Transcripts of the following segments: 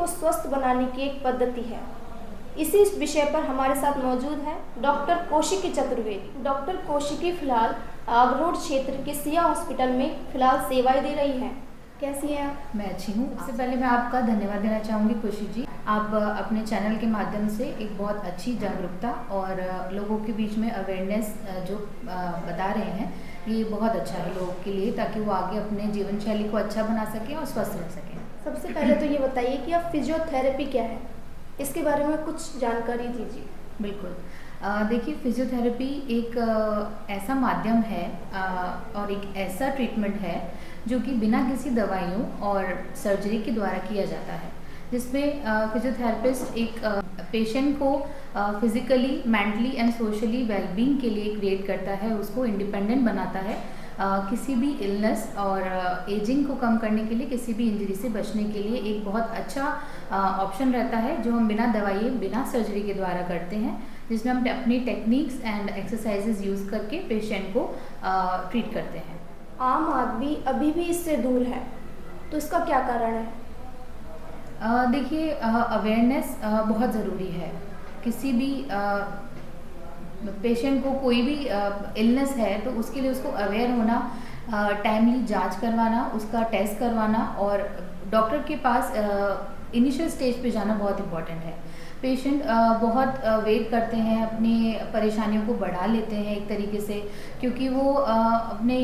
को स्वस्थ बनाने की एक पद्धति है। इसी विषय पर हमारे साथ मौजूद है डॉक्टर कौशिकी चतुर्वेदी। डॉक्टर कौशिकी फिलहाल आगरोड क्षेत्र के सिया हॉस्पिटल में फिलहाल सेवाएं दे रही हैं। कैसी हैं आप? मैं अच्छी हूँ। सबसे पहले मैं आपका धन्यवाद देना चाहूँगी खुशी जी। आप अपने चैनल के माध्यम से एक बहुत अच्छी जागरूकता और लोगों के बीच में अवेयरनेस जो बता रहे हैं, ये बहुत अच्छा है लोगों के लिए, ताकि वो आगे अपने जीवन शैली को अच्छा बना सकें और स्वस्थ रह सकें। सबसे पहले तो ये बताइए कि अब फिजियोथेरेपी क्या है, इसके बारे में कुछ जानकारी दीजिए। बिल्कुल। देखिए, फिजियोथेरेपी एक ऐसा माध्यम है और एक ऐसा ट्रीटमेंट है जो कि बिना किसी दवाइयों और सर्जरी के द्वारा किया जाता है, जिसमें फिजियोथेरेपिस्ट एक पेशेंट को physically, mentally and socially wellbeing के लिए क्रिएट करता है, उसको इंडिपेंडेंट बनाता है, किसी भी इलनेस और एजिंग को कम करने के लिए, किसी भी इंजरी से बचने के लिए एक बहुत अच्छा ऑप्शन रहता है, जो हम बिना दवाई, बिना सर्जरी के द्वारा करते हैं, जिसमें हम अपनी टेक्निक्स एंड एक्सरसाइजेज यूज़ करके पेशेंट को ट्रीट करते हैं। आम आदमी अभी भी इससे दूर है, तो इसका क्या कारण है? देखिए, अवेयरनेस बहुत ज़रूरी है। किसी भी पेशेंट को कोई भी इलनेस है तो उसके लिए उसको अवेयर होना, टाइमली जांच करवाना, उसका टेस्ट करवाना और डॉक्टर के पास इनिशियल स्टेज पे जाना बहुत इम्पॉर्टेंट है। पेशेंट बहुत वेट करते हैं, अपनी परेशानियों को बढ़ा लेते हैं एक तरीके से, क्योंकि वो अपने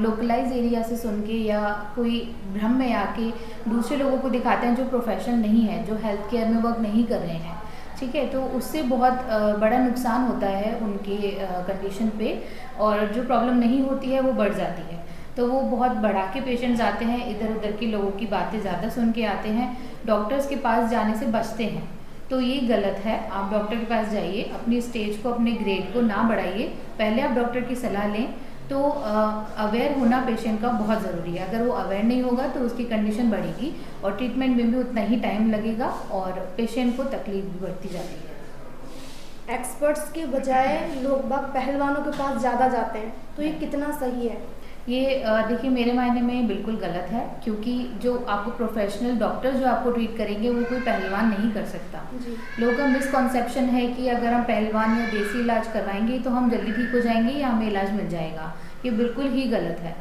लोकलाइज एरिया से सुन के या कोई भ्रम में आके दूसरे लोगों को दिखाते हैं जो प्रोफेशनल नहीं है, जो हेल्थ केयर में वर्क नहीं कर रहे हैं। ठीक है, तो उससे बहुत बड़ा नुकसान होता है उनके कंडीशन पे, और जो प्रॉब्लम नहीं होती है वो बढ़ जाती है। तो वो बहुत बढ़ा के पेशेंट्स आते हैं, इधर उधर के लोगों की बातें ज़्यादा सुन के आते हैं, डॉक्टर्स के पास जाने से बचते हैं। तो ये गलत है। आप डॉक्टर के पास जाइए, अपनी स्टेज को, अपने ग्रेड को ना बढ़ाइए, पहले आप डॉक्टर की सलाह लें। तो अवेयर होना पेशेंट का बहुत ज़रूरी है। अगर वो अवेयर नहीं होगा तो उसकी कंडीशन बढ़ेगी और ट्रीटमेंट में भी उतना ही टाइम लगेगा और पेशेंट को तकलीफ भी बढ़ती जाती है। एक्सपर्ट्स के बजाय लोग बाग पहलवानों के पास ज़्यादा जाते हैं, तो ये कितना सही है? ये देखिए, मेरे मायने में बिल्कुल गलत है, क्योंकि जो आपको प्रोफेशनल डॉक्टर जो आपको ट्रीट करेंगे वो कोई पहलवान नहीं कर सकता। लोगों का मिसकॉन्सेप्शन है कि अगर हम पहलवान या देसी इलाज करवाएंगे तो हम जल्दी ठीक हो जाएंगे या हमें इलाज मिल जाएगा। ये बिल्कुल ही गलत है।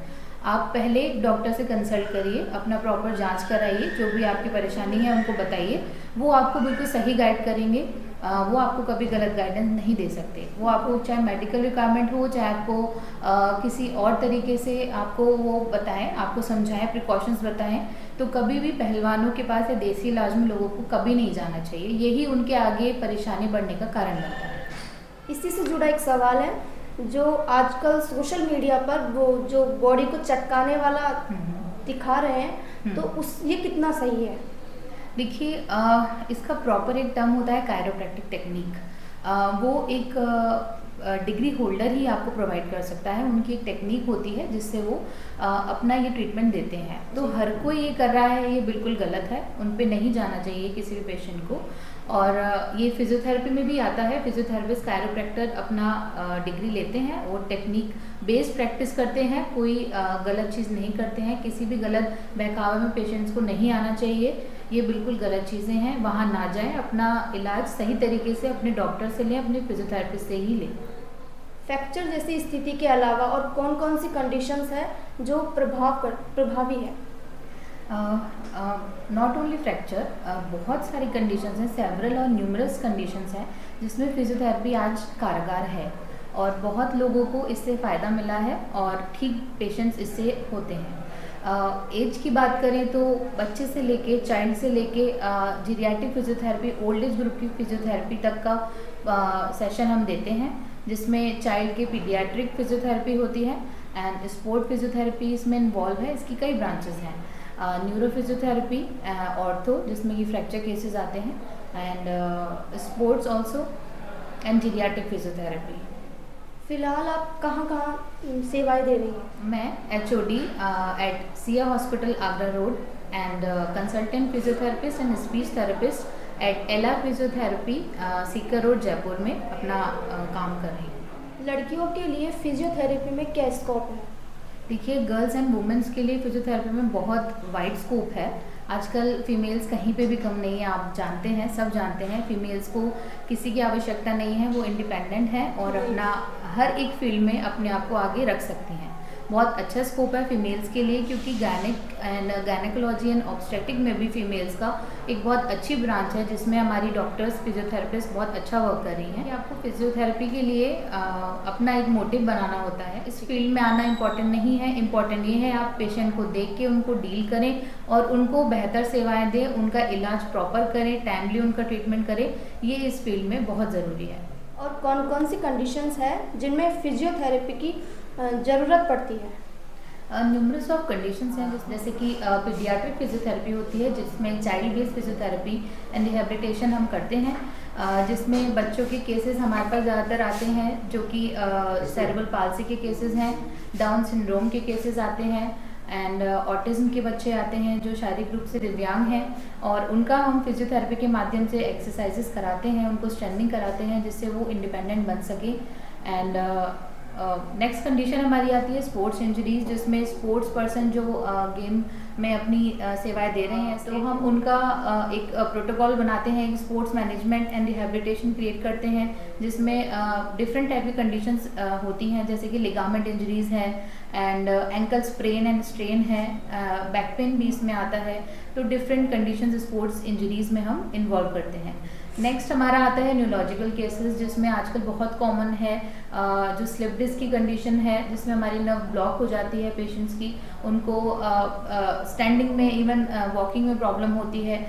आप पहले डॉक्टर से कंसल्ट करिए, अपना प्रॉपर जांच कराइए, जो भी आपकी परेशानी है उनको बताइए, वो आपको बिल्कुल सही गाइड करेंगे। वो आपको कभी गलत गाइडेंस नहीं दे सकते। वो आपको चाहे मेडिकल रिक्वायरमेंट हो, चाहे आपको किसी और तरीके से आपको वो बताएं, आपको समझाएं, प्रिकॉशंस बताएं, तो कभी भी पहलवानों के पास या देसी इलाज में लोगों को कभी नहीं जाना चाहिए। यही उनके आगे परेशानी बढ़ने का कारण बनता है। इसी से जुड़ा एक सवाल है, जो आजकल सोशल मीडिया पर वो जो बॉडी को चटकाने वाला दिखा रहे हैं, तो ये कितना सही है? देखिए, इसका प्रॉपर एक टर्म होता है कायरोप्रैक्टिक टेक्निक। वो एक डिग्री होल्डर ही आपको प्रोवाइड कर सकता है। उनकी एक टेक्निक होती है जिससे वो अपना ये ट्रीटमेंट देते हैं। तो हर कोई ये कर रहा है, ये बिल्कुल गलत है। उन पे नहीं जाना चाहिए किसी भी पेशेंट को। और ये फिजियोथेरेपी में भी आता है। फिजियोथेरेपिस्ट, कायरोप्रैक्टर अपना डिग्री लेते हैं और टेक्निक बेस्ड प्रैक्टिस करते हैं, कोई गलत चीज़ नहीं करते हैं। किसी भी गलत बहकावे में पेशेंट्स को नहीं आना चाहिए। ये बिल्कुल गलत चीज़ें हैं, वहाँ ना जाएं। अपना इलाज सही तरीके से अपने डॉक्टर से लें, अपने फिजियोथेरेपिस्ट से ही लें। फ्रैक्चर जैसी स्थिति के अलावा और कौन कौन सी कंडीशंस है जो प्रभावी है? नॉट ओनली फ्रैक्चर, बहुत सारी कंडीशंस हैं, सेवरल और न्यूमरस कंडीशंस हैं जिसमें फिजियोथेरेपी आज कारगर है और बहुत लोगों को इससे फ़ायदा मिला है और ठीक पेशेंट्स इससे होते हैं। एज की बात करें तो बच्चे से लेके, चाइल्ड से लेके geriatric physiotherapy, old age group की फिजियोथेरेपी तक का सेशन हम देते हैं, जिसमें चाइल्ड के पीडियाट्रिक फिजियोथेरेपी होती है एंड स्पोर्ट फिजियोथेरेपी इसमें इन्वॉल्व है। इसकी कई ब्रांचेस हैं। न्यूरो फिजियोथेरेपी, ऑर्थो जिसमें कि फ्रैक्चर केसेस आते हैं, and sports also, and geriatric physiotherapy. फिलहाल आप कहाँ कहाँ सेवाएं दे रही हैं? मैं HOD at Siya hospital Agra road and consultant physiotherapist and speech therapist at Ela physiotherapy Sikar road Jaipur में अपना काम कर रही हूँ। लड़कियों के लिए फिजियोथेरेपी में क्या स्कोप है? देखिए, गर्ल्स एंड वुमेंस के लिए फिजियोथेरेपी में बहुत वाइड स्कोप है। आजकल फीमेल्स कहीं पे भी कम नहीं है, आप जानते हैं, सब जानते हैं। फीमेल्स को किसी की आवश्यकता नहीं है, वो इंडिपेंडेंट हैं और अपना हर एक फील्ड में अपने आप को आगे रख सकती हैं। बहुत अच्छा स्कोप है फीमेल्स के लिए, क्योंकि गायनेकोलॉजी एंड ऑब्स्टेट्रिक में भी फीमेल्स का एक बहुत अच्छी ब्रांच है, जिसमें हमारी डॉक्टर्स, फिजियोथेरेपिस्ट बहुत अच्छा वर्क कर रही हैं। आपको फिजियोथेरेपी के लिए अपना एक मोटिव बनाना होता है। इस फील्ड में आना इम्पॉर्टेंट नहीं है, इम्पॉर्टेंट ये है आप पेशेंट को देख के उनको डील करें और उनको बेहतर सेवाएँ दें, उनका इलाज प्रॉपर करें, टाइमली उनका ट्रीटमेंट करें। ये इस फील्ड में बहुत ज़रूरी है। और कौन कौन सी कंडीशंस है जिनमें फिजियोथेरेपी की ज़रूरत पड़ती है? न्यूमरस ऑफ कंडीशंस हैं, जैसे कि पीडियाट्रिक फिजियोथेरेपी होती है, जिसमें child based physiotherapy and rehabilitation हम करते हैं, जिसमें बच्चों के केसेस हमारे पास ज़्यादातर आते हैं जो कि सेरेब्रल पाल्सी के केसेस हैं, डाउन सिंड्रोम के केसेस आते हैं एंड ऑटिज्म के बच्चे आते हैं जो शारीरिक रूप से दिव्यांग हैं, और उनका हम फिजियोथेरेपी के माध्यम से एक्सरसाइजेस कराते हैं, उनको स्ट्रेंथनिंग कराते हैं जिससे वो इंडिपेंडेंट बन सके। एंड नेक्स्ट कंडीशन हमारी आती है स्पोर्ट्स इंजरीज, जिसमें स्पोर्ट्स पर्सन जो गेम में अपनी सेवाएं दे रहे हैं, तो हम उनका एक प्रोटोकॉल बनाते हैं, एक sports management and rehabilitation create करते हैं, जिसमें डिफरेंट टाइप की कंडीशंस होती हैं, जैसे कि लिगामेंट इंजरीज हैं and ankle sprain and strain है, बैक पेन भी इसमें आता है। तो डिफरेंट कंडीशंस स्पोर्ट्स इंजरीज में हम इन्वॉल्व करते हैं। नेक्स्ट हमारा आता है न्यूरोलॉजिकल केसेस, जिसमें आजकल बहुत कॉमन है जो स्लिप डिस्क की कंडीशन है, जिसमें हमारी नर्व ब्लॉक हो जाती है पेशेंट्स की, उनको स्टैंडिंग में, इवन वॉकिंग में प्रॉब्लम होती है।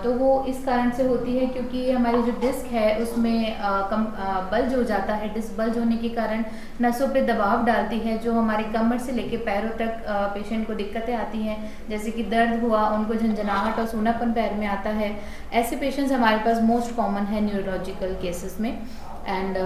तो वो इस कारण से होती है क्योंकि हमारी जो डिस्क है उसमें बल्ज हो जाता है। डिस्क बल्ज होने के कारण नसों पे दबाव डालती है, जो हमारे कमर से लेके पैरों तक पेशेंट को दिक्कतें आती हैं, जैसे कि दर्द हुआ, उनको झंझनाहट और सूनापन पैर में आता है। ऐसे पेशेंट्स हमारे पास मोस्ट कॉमन है न्यूरोलॉजिकल केसेस में। एंड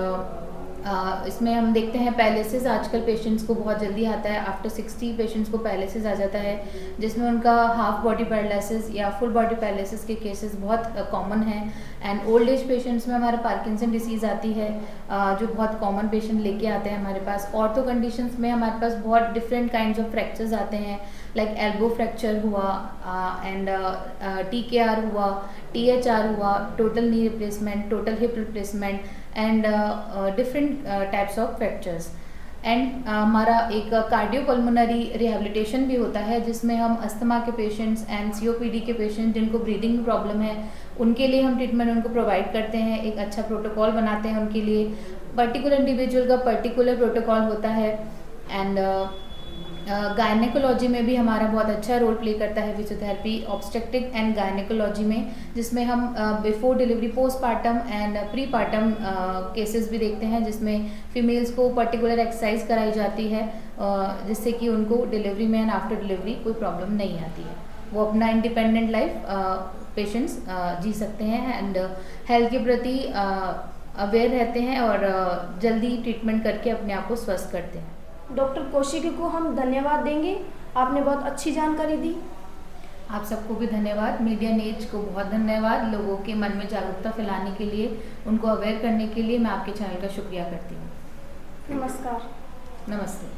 इसमें हम देखते हैं पैरालिसिस आजकल पेशेंट्स को बहुत जल्दी आता है, आफ्टर 60 पेशेंट्स को पैरालिसिस आ जाता है, जिसमें उनका हाफ बॉडी पैरालिसिस या फुल बॉडी पैरालिसिस के केसेस बहुत कॉमन हैं। एंड ओल्ड एज पेशेंट्स में हमारा पार्किंसन डिसीज़ आती है, जो बहुत कॉमन पेशेंट लेके आते हैं हमारे पास। ऑर्थो कंडीशंस में हमारे पास बहुत डिफरेंट काइंड्स ऑफ फ्रैक्चर्स आते हैं, लाइक एल्बो फ्रैक्चर हुआ एंड TKR हुआ, THR हुआ, total knee replacement, total hip replacement and different types of fractures. And हमारा एक कार्डियोपल्मोनरी रिहेबिलिटेशन भी होता है, जिसमें हम अस्थमा के पेशेंट्स एंड COPD के पेशेंट्स जिनको ब्रीदिंग में प्रॉब्लम है, उनके लिए हम ट्रीटमेंट उनको प्रोवाइड करते हैं, एक अच्छा प्रोटोकॉल बनाते हैं उनके लिए। पर्टिकुलर इंडिविजुअल का पर्टिकुलर प्रोटोकॉल होता है। एंड गायनेकोलॉजी में भी हमारा बहुत अच्छा रोल प्ले करता है फिजियोथेरेपी, ऑब्स्टेट्रिक एंड गायनेकोलॉजी में, जिसमें हम before delivery, postpartum and prepartum cases भी देखते हैं, जिसमें फीमेल्स को पर्टिकुलर एक्सरसाइज कराई जाती है जिससे कि उनको डिलीवरी में एंड आफ्टर डिलीवरी कोई प्रॉब्लम नहीं आती है, वो अपना इंडिपेंडेंट लाइफ पेशेंट्स जी सकते हैं एंड हेल्थ के प्रति अवेयर रहते हैं और जल्दी ट्रीटमेंट करके अपने आप को स्वस्थ करते हैं। डॉक्टर कौशिकी को हम धन्यवाद देंगे, आपने बहुत अच्छी जानकारी दी। आप सबको भी धन्यवाद, मीडिया नीज को बहुत धन्यवाद, लोगों के मन में जागरूकता फैलाने के लिए, उनको अवेयर करने के लिए मैं आपके चैनल का शुक्रिया करती हूँ। नमस्कार। नमस्ते।